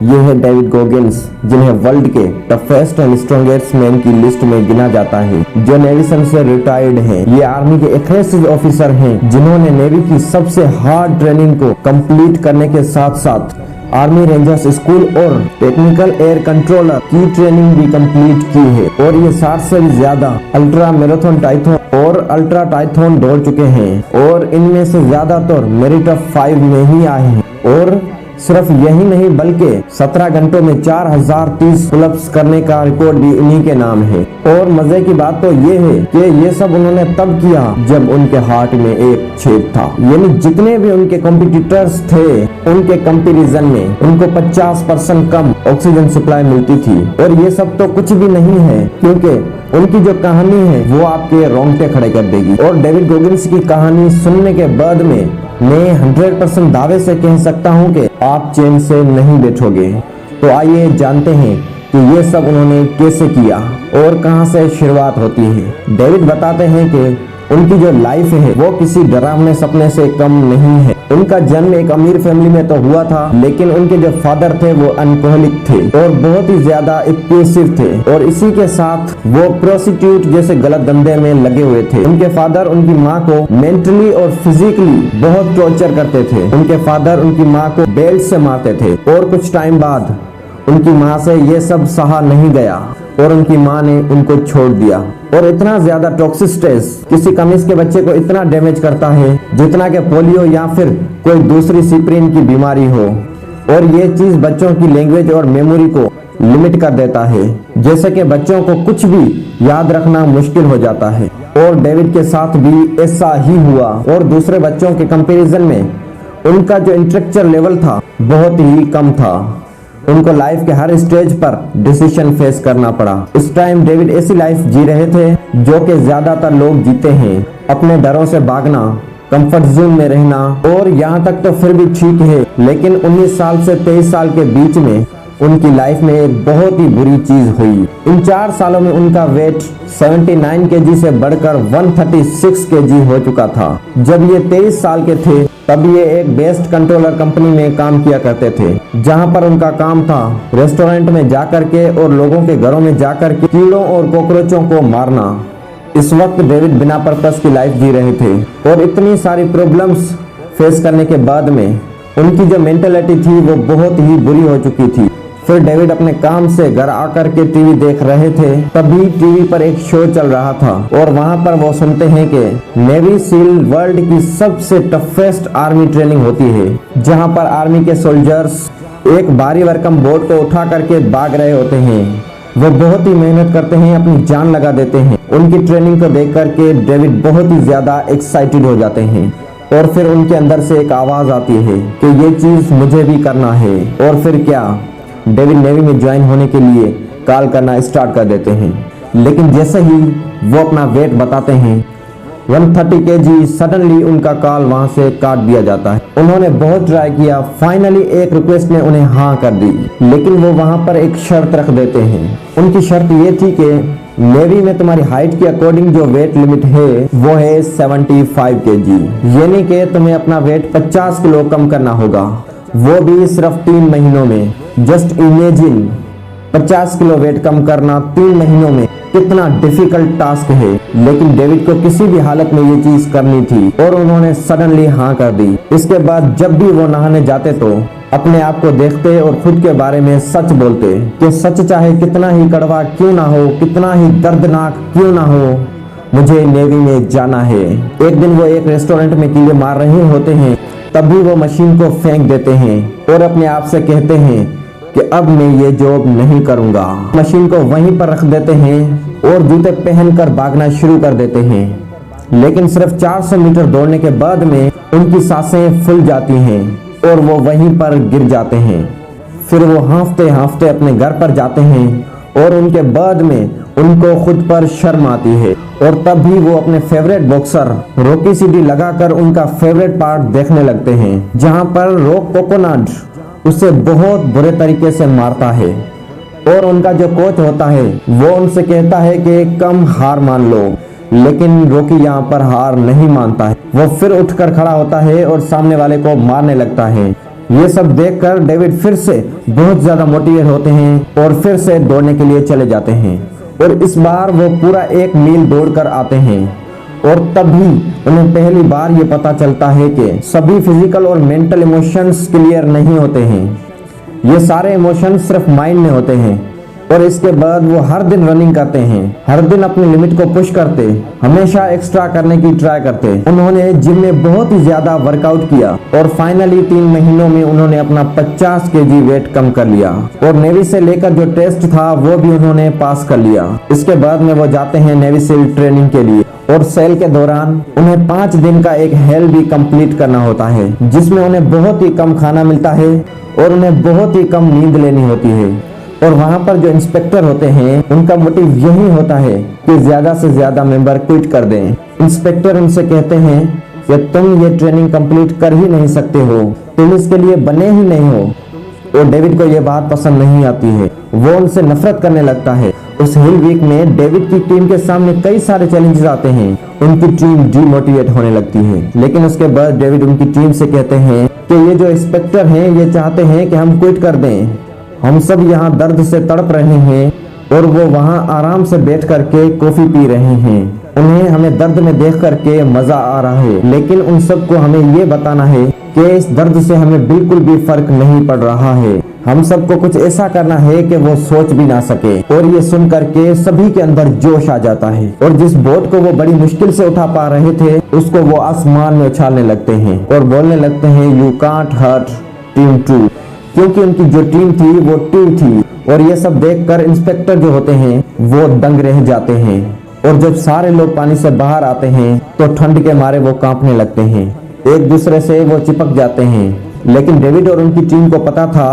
ये है डेविड गोगिन्स, जिन्हें वर्ल्ड के टफेस्ट एंड स्ट्रॉन्गेस्ट मैन की लिस्ट में गिना जाता है, जो नेवी से रिटायर्ड हैं। ये आर्मी के एग्रेसिव ऑफिसर हैं, जिन्होंने नेवी की सबसे हार्ड ट्रेनिंग को कंप्लीट करने के साथ साथ आर्मी रेंजर्स स्कूल और टेक्निकल एयर कंट्रोलर की ट्रेनिंग भी कंप्लीट की है। और ये 60 से भी ज्यादा अल्ट्रा मैराथन टाइथन और अल्ट्रा टाइथन दौड़ चुके हैं और इनमें से ज्यादातर मेरिट ऑफ 5 में ही आए हैं। और सिर्फ यही नहीं बल्कि 17 घंटों में 4030 पुलअप्स करने का रिकॉर्ड भी इन्हीं के नाम है। और मजे की बात तो ये है कि ये सब उन्होंने तब किया जब उनके हार्ट में एक छेद था। यानी जितने भी उनके कॉम्पिटिटर्स थे, उनके कंपैरिजन में उनको 50% कम ऑक्सीजन सप्लाई मिलती थी। और ये सब तो कुछ भी नहीं है, क्योंकि उनकी जो कहानी है वो आपके रोंगटे खड़े कर देगी। और डेविड गोगिन्स की कहानी सुनने के बाद में मैं 100% दावे से कह सकता हूं कि आप चैन से नहीं बैठोगे। तो आइए जानते हैं कि ये सब उन्होंने कैसे किया और कहां से शुरुआत होती है। डेविड बताते हैं कि उनकी जो लाइफ है वो किसी डरावने सपने से कम नहीं है। उनका जन्म एक अमीर फैमिली में तो हुआ था, लेकिन उनके जो फादर थे वो अल्कोहलिक थे और बहुत ही ज्यादा एब्यूसिव थे। और इसी के साथ वो प्रोस्टिट्यूट जैसे गलत धंधे में लगे हुए थे। उनके फादर उनकी माँ को मेंटली और फिजिकली बहुत टॉर्चर करते थे। उनके फादर उनकी माँ को बेल्ट से मारते थे और कुछ टाइम बाद उनकी माँ से ये सब सहा नहीं गया और उनकी माँ ने उनको छोड़ दिया। और इतना ज्यादा टॉक्सिक स्ट्रेस किसी कमिस के बच्चे को इतना डैमेज करता है जितना कि पोलियो या फिर कोई दूसरी सिप्रीन की बीमारी हो। और ये चीज बच्चों की लैंग्वेज और मेमोरी को लिमिट कर देता है, जैसे कि बच्चों को कुछ भी याद रखना मुश्किल हो जाता है। और डेविड के साथ भी ऐसा ही हुआ। और दूसरे बच्चों के कंपेरिजन में उनका जो इंटेलेक्चुअल लेवल था बहुत ही कम था। उनको लाइफ के हर स्टेज पर डिसीजन फेस करना पड़ा। इस टाइम डेविड ऐसी लाइफ जी रहे थे जो कि ज्यादातर लोग जीते हैं, अपने डरों से भागना, कंफर्ट जोन में रहना। और यहाँ तक तो फिर भी ठीक है, लेकिन 19 साल से 23 साल के बीच में उनकी लाइफ में एक बहुत ही बुरी चीज हुई। इन 4 सालों में उनका वेट 79 केजी से बढ़कर 136 केजी हो चुका था। जब ये 23 साल के थे तब ये एक बेस्ट कंट्रोलर कंपनी में काम किया करते थे, जहां पर उनका काम था रेस्टोरेंट में जाकर के और लोगों के घरों में जाकर के कीड़ों और कॉकरोचों को मारना। इस वक्त डेविड बिना पर्पस की लाइफ जी रहे थे और इतनी सारी प्रॉब्लम्स फेस करने के बाद में उनकी जो मेंटालिटी थी वो बहुत ही बुरी हो चुकी थी। फिर डेविड अपने काम से घर आकर के टीवी देख रहे थे, तभी टीवी पर एक शो चल रहा था और वहां पर वो सुनते हैं कि नेवी सील वर्ल्ड की सबसे टफेस्ट आर्मी ट्रेनिंग होती है, जहां पर आर्मी के सोल्जर्स एक भारी भरकम बोट को उठा करके भाग रहे होते हैं। वो बहुत ही मेहनत करते हैं, अपनी जान लगा देते हैं। उनकी ट्रेनिंग को देख करके डेविड बहुत ही ज्यादा एक्साइटेड हो जाते हैं। और फिर उनके अंदर से एक आवाज आती है कि ये चीज मुझे भी करना है। और फिर क्या, डेविड नेवी में ज्वाइन होने के लिए कॉल करना स्टार्ट कर देते हैं। लेकिन जैसे ही वो अपना वेट बताते हैं 130 केजी, सडनली उनका कॉल वहां से काट दिया जाता है। उन्होंने बहुत ट्राई किया, फाइनली एक रिक्वेस्ट ने उन्हें हाँ कर दी, लेकिन वो वहां पर एक शर्त रख देते हैं। उनकी शर्त ये थी कि नेवी में तुम्हारी हाइट के अकॉर्डिंग जो वेट लिमिट है वो है 75 केजी, यानी कि तुम्हें अपना वेट 50 किलो कम करना होगा, वो भी सिर्फ 3 महीनों में। जस्ट इमेजिन 50 किलो वेट कम करना 3 महीनों में कितना डिफिकल्ट टास्क है। लेकिन डेविड को किसी भी हालत में ये चीज करनी थी और उन्होंने सडनली हाँ कर दी। इसके बाद जब भी वो नहाने जाते तो अपने आप को देखते और खुद के बारे में सच बोलते कि सच चाहे कितना ही कड़वा क्यों ना हो, कितना ही दर्दनाक क्यों ना हो, मुझे नेवी में जाना है। एक दिन वो एक रेस्टोरेंट में कीड़े मार रहे होते हैं, तभी वो मशीन को फेंक देते हैं और अपने आप से कहते हैं कि अब मैं ये जॉब नहीं करूंगा। मशीन को वहीं पर रख देते हैं और जूते पहनकर भागना शुरू कर देते हैं। लेकिन सिर्फ 400 मीटर दौड़ने के बाद में उनकी सांसें फूल जाती हैं और वो वहीं पर गिर जाते हैं। फिर वो हांफते हांफते अपने घर पर जाते हैं और उनके बाद में उनको खुद पर शर्म आती है। और तब भी वो अपने फेवरेट बॉक्सर रॉकी सीडी लगाकर उनका फेवरेट पार्ट देखने लगते हैं, जहां पर रॉक कोकोनट उसे बहुत बुरे तरीके से मारता है। और उनका जो कोच होता है वो उनसे कहता है कि कम हार मान लो, लेकिन रॉकी यहाँ पर हार नहीं मानता है। वो फिर उठकर खड़ा होता है और सामने वाले को मारने लगता है। ये सब देखकर डेविड फिर से बहुत ज्यादा मोटिवेट होते हैं और फिर से दौड़ने के लिए चले जाते हैं और इस बार वो पूरा 1 मील दौड़कर आते हैं और तभी उन्हें पहली बार ये पता चलता है कि सभी फिजिकल और मेंटल इमोशंस क्लियर नहीं होते हैं। ये सारे इमोशंस सिर्फ माइंड में होते हैं और इसके बाद वो हर दिन रनिंग करते हैं, हर दिन अपनी लिमिट को पुश करते, हमेशा एक्स्ट्रा करने की ट्राई करते। उन्होंने जिम में बहुत ही ज्यादा वर्कआउट किया और फाइनली 3 महीनों में उन्होंने अपना 50 केजी वेट कम कर लिया और नेवी से लेकर जो टेस्ट था वो भी उन्होंने पास कर लिया। इसके बाद में वो जाते हैं नेवी सील ट्रेनिंग के लिए और सेल के दौरान उन्हें 5 दिन का एक हेल भी कंप्लीट करना होता है, जिसमें उन्हें बहुत ही कम खाना मिलता है और उन्हें बहुत ही कम नींद लेनी होती है। और वहाँ पर जो इंस्पेक्टर होते हैं उनका मोटिव यही होता है कि ज्यादा से ज्यादा मेंबर क्विट कर दें। इंस्पेक्टर उनसे कहते हैं कि तुम ये ट्रेनिंग कंप्लीट कर ही नहीं सकते हो, तुम इसके लिए बने ही नहीं हो। और डेविड को ये बात पसंद नहीं आती है, वो उनसे नफरत करने लगता है। उस हिल वीक में डेविड की टीम के सामने कई सारे चैलेंजेस आते हैं, उनकी टीम डिमोटिवेट होने लगती है। लेकिन उसके बाद डेविड उनकी टीम से कहते हैं कि ये जो इंस्पेक्टर हैं ये चाहते हैं कि हम क्विट कर दें, हम सब यहाँ दर्द से तड़प रहे हैं और वो वहाँ आराम से बैठ करके कॉफी पी रहे हैं। उन्हें हमें दर्द में देख करके मजा आ रहा है, लेकिन उन सबको हमें ये बताना है कि इस दर्द से हमें बिल्कुल भी फर्क नहीं पड़ रहा है। हम सबको कुछ ऐसा करना है कि वो सोच भी ना सके। और ये सुन करके सभी के अंदर जोश आ जाता है और जिस बोट को वो बड़ी मुश्किल से उठा पा रहे थे उसको वो आसमान में उछालने लगते हैं और बोलने लगते हैं यू कांट हर्ट टीम 2, क्योंकि उनकी जो टीम थी वो 2 थी। और ये सब देखकर इंस्पेक्टर जो होते हैं वो दंग रह जाते हैं और जब सारे लोग पानी से बाहर आते हैं तो ठंड के मारे वो कांपने लगते हैं, एक दूसरे से वो चिपक जाते हैं। लेकिन डेविड और उनकी टीम को पता था